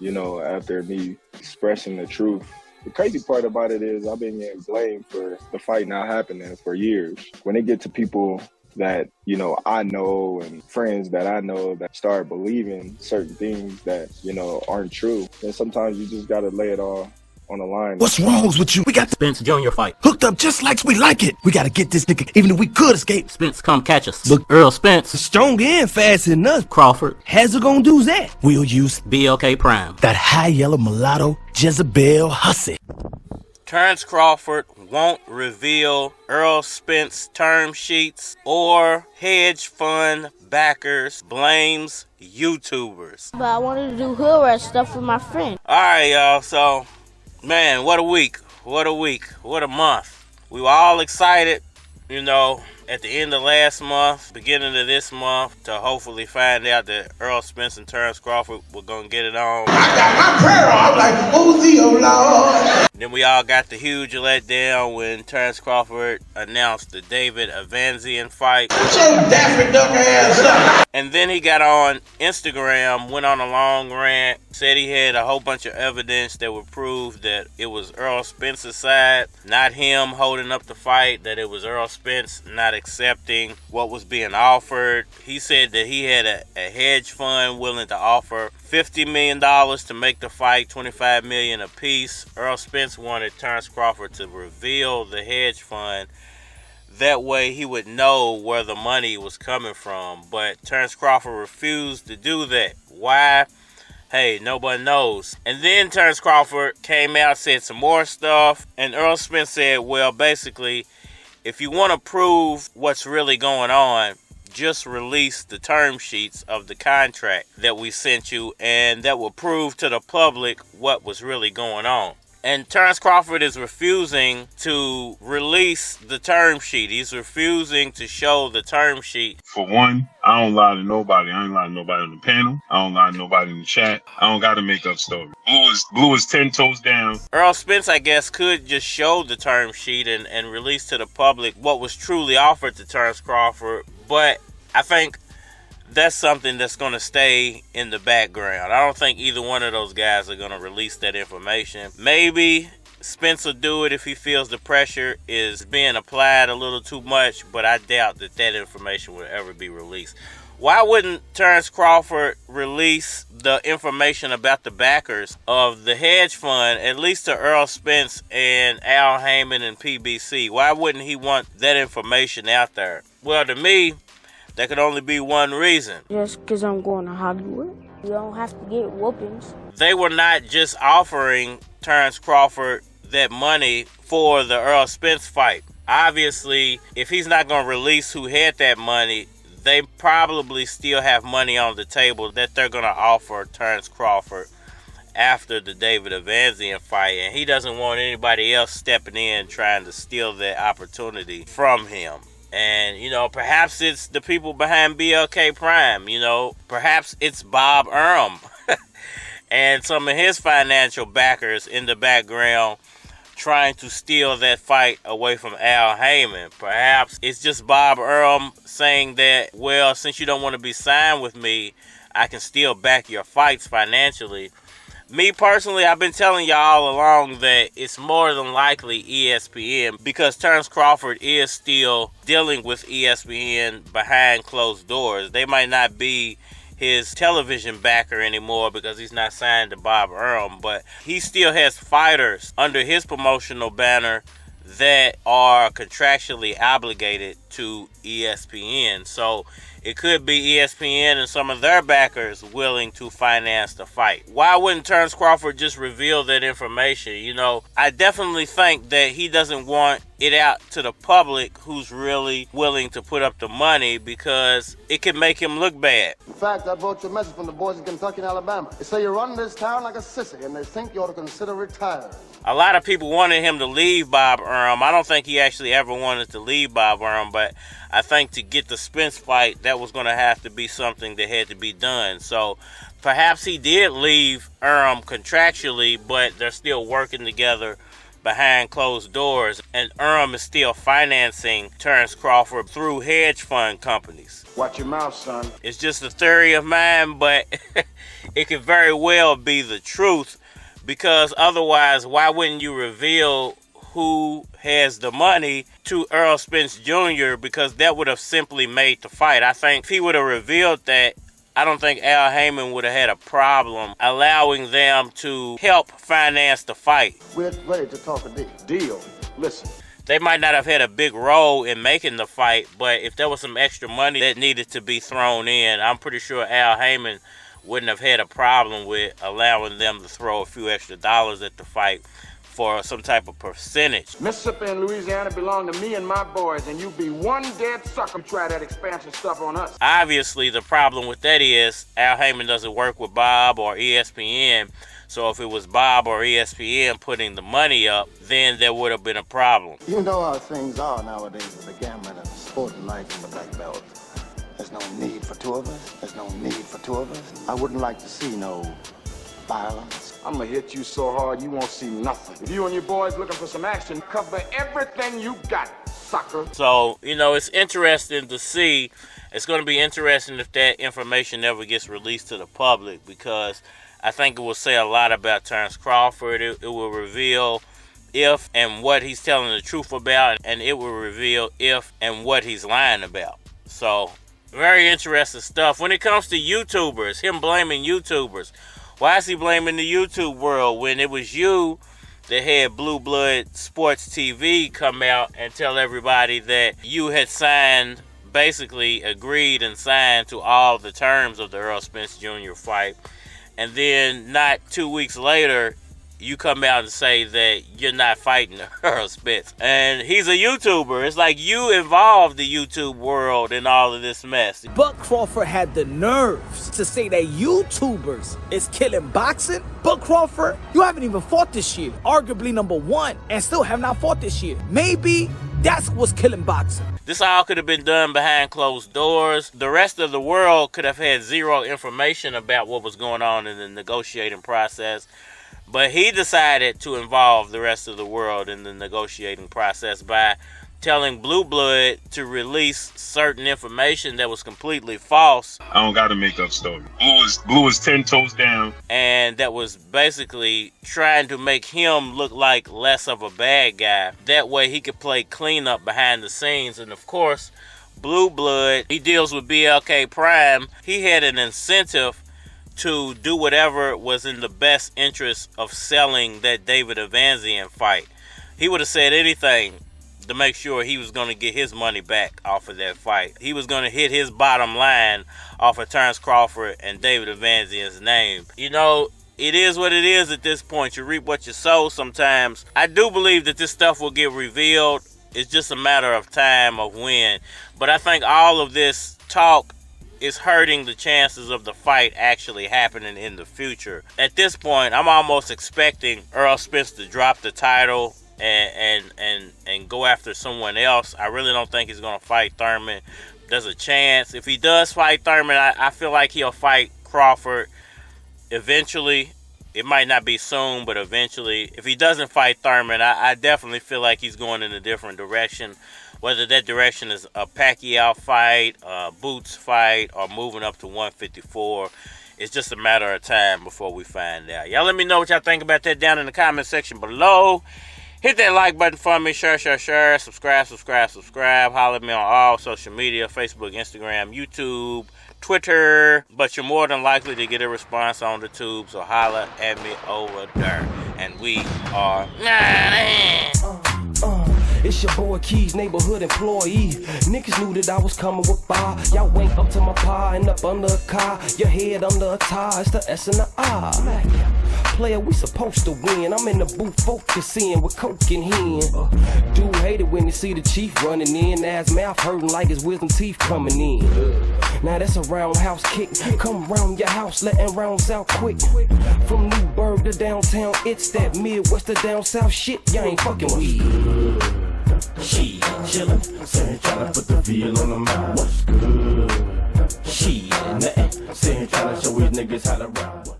after me expressing the truth. The crazy part about it is I've been getting blamed for the fight not happening for years. When it get to people that, I know and friends that I know that start believing certain things that, aren't true, then sometimes you just got to lay it all on the line. What's wrong with you? We got the Spence Jr. fight hooked up just like we like it. We gotta get this nigga, even if we could escape. Spence, come catch us. Look, Errol Spence is stronger and faster than us. Crawford. How's it gonna do that? We'll use BLK Prime. That high yellow mulatto Jezebel hussy. Terence Crawford won't reveal Errol Spence term sheets, or hedge fund backers blames YouTubers. But I wanted to do hood rat stuff with my friend. Alright, y'all, so man, what a week. What a month. We were all excited, at the end of last month, beginning of this month, to hopefully find out that Errol Spence and Terence Crawford were going to get it on. I got my prayer on like, oh Lord. Then we all got the huge letdown when Terence Crawford announced the David Avanzian fight. Shut your Daffy Duck ass up. And then he got on Instagram, went on a long rant, said he had a whole bunch of evidence that would prove that it was Errol Spence's side, not him holding up the fight, that it was Errol Spence not accepting what was being offered. He said that he had a hedge fund willing to offer $50 million to make the fight, $25 million apiece. Errol Spence wanted Terence Crawford to reveal the hedge fund. That way he would know where the money was coming from. But Terence Crawford refused to do that. Why? Hey, nobody knows. And then Terence Crawford came out, said some more stuff. And Errol Spence said, well, basically, if you want to prove what's really going on, just release the term sheets of the contract that we sent you, and that will prove to the public what was really going on. And Terence Crawford is refusing to release the term sheet. He's refusing to show the term sheet. For one, I don't lie to nobody. I ain't lie to nobody on the panel. I don't lie to nobody in the chat. I don't got to make up stories. Blue is 10 toes down. Errol Spence, I guess, could just show the term sheet and release to the public what was truly offered to Terence Crawford. But I think that's something that's going to stay in the background. I don't think either one of those guys are going to release that information. Maybe Spence will do it if he feels the pressure is being applied a little too much, but I doubt that information will ever be released. Why wouldn't Terence Crawford release the information about the backers of the hedge fund, at least to Errol Spence and Al Heyman and PBC? Why wouldn't he want that information out there? Well, to me, there could only be one reason. Just because I'm going to Hollywood. You don't have to get whoopings. They were not just offering Terence Crawford that money for the Errol Spence fight. Obviously, if he's not going to release who had that money, they probably still have money on the table that they're going to offer Terence Crawford after the David Avanzian fight. And he doesn't want anybody else stepping in trying to steal that opportunity from him. And, perhaps it's the people behind BLK Prime. Perhaps it's Bob Arum and some of his financial backers in the background trying to steal that fight away from Al Heyman. Perhaps it's just Bob Arum saying that, well, since you don't want to be signed with me, I can still back your fights financially. Me personally, I've been telling y'all all along that it's more than likely ESPN, because Terence Crawford is still dealing with ESPN behind closed doors. They might not be his television backer anymore because he's not signed to Bob Arum, but he still has fighters under his promotional banner that are contractually obligated to ESPN. So it could be ESPN and some of their backers willing to finance the fight. Why wouldn't Terence Crawford just reveal that information? I definitely think that he doesn't want it out to the public who's really willing to put up the money, because it can make him look bad. In fact, I brought you a message from the boys in Kentucky and Alabama. They say you run this town like a sissy, and they think you ought to consider retiring. A lot of people wanted him to leave Bob Arum. I don't think he actually ever wanted to leave Bob Arum, but I think to get the Spence fight, that was going to have to be something that had to be done. So perhaps he did leave Arum contractually, but they're still working together behind closed doors, and Errol is still financing Terence Crawford through hedge fund companies. Watch your mouth, son. It's just a theory of mine, but it could very well be the truth, because otherwise, why wouldn't you reveal who has the money to Errol Spence Jr.? Because that would have simply made the fight. I think if he would have revealed that, I don't think Al Heyman would have had a problem allowing them to help finance the fight. We're ready to talk a deal. Listen. They might not have had a big role in making the fight, but if there was some extra money that needed to be thrown in, I'm pretty sure Al Heyman wouldn't have had a problem with allowing them to throw a few extra dollars at the fight for some type of percentage. Mississippi and Louisiana belong to me and my boys, and you be one dead sucker try that expansion stuff on us. Obviously, the problem with that is Al Heyman doesn't work with Bob or ESPN, so if it was Bob or ESPN putting the money up, then there would have been a problem. You know how things are nowadays with the gambling and the sporting life and the black belt. There's no need for two of us. There's no need for two of us. I wouldn't like to see no violence. I'm gonna hit you so hard you won't see nothing. If you and your boys looking for some action, cover everything you got, sucker. So, it's interesting to see. It's going to be interesting if that information never gets released to the public, because I think it will say a lot about Terence Crawford. It will reveal if and what he's telling the truth about, and it will reveal if and what he's lying about. So, very interesting stuff. When it comes to YouTubers, him blaming YouTubers, why is he blaming the YouTube world when it was you that had Blue Blood Sports TV come out and tell everybody that you had signed, basically agreed and signed to all the terms of the Errol Spence Jr. fight, and then not 2 weeks later, you come out and say that you're not fighting Errol Spence. And he's a YouTuber. It's like you involved the YouTube world in all of this mess. Buck Crawford had the nerves to say that YouTubers is killing boxing. Buck Crawford, you haven't even fought this year. Arguably #1, and still have not fought this year. Maybe that's what's killing boxing. This all could have been done behind closed doors. The rest of the world could have had zero information about what was going on in the negotiating process. But he decided to involve the rest of the world in the negotiating process by telling Blue Blood to release certain information that was completely false. I don't got to make up story. Blue was 10 toes down. And that was basically trying to make him look like less of a bad guy. That way he could play cleanup behind the scenes. And of course, Blue Blood, he deals with BLK Prime. He had an incentive to do whatever was in the best interest of selling that David Evanzian fight. He would have said anything to make sure he was going to get his money back off of that fight. He was going to hit his bottom line off of Terence Crawford and David Evanzian's name. It is what it is at this point. You reap what you sow sometimes. I do believe that this stuff will get revealed. It's just a matter of time of when. But I think all of this talk is hurting the chances of the fight actually happening in the future. At this point, I'm almost expecting Errol Spence to drop the title and go after someone else. I really don't think he's going to fight Thurman. There's a chance. If he does fight Thurman, I feel like he'll fight Crawford eventually. It might not be soon, but eventually. If he doesn't fight Thurman, I definitely feel like he's going in a different direction. Whether that direction is a Pacquiao fight, a Boots fight, or moving up to 154, it's just a matter of time before we find out. Y'all let me know what y'all think about that down in the comment section below. Hit that like button for me. Share. Subscribe. Holler at me on all social media, Facebook, Instagram, YouTube, Twitter. But you're more than likely to get a response on the tube, so holler at me over there. And we are... It's your boy Keys, neighborhood employee. Niggas knew that I was coming with fire. Y'all went up to my pie and up under a car. Your head under a tie, it's the S and the I. Player, we supposed to win. I'm in the booth focusing with coke in hand. Dude hate it when you see the chief running in. Ass mouth hurting like his wisdom teeth coming in. Now that's a roundhouse kick. Come round your house, letting rounds out quick. From Newburgh to downtown, it's that Midwest to down south shit. Y'all ain't fucking with. She chillin', saying tryna put the feel on the mouth. What's good? She nothing, saying tryna show his niggas how to ride.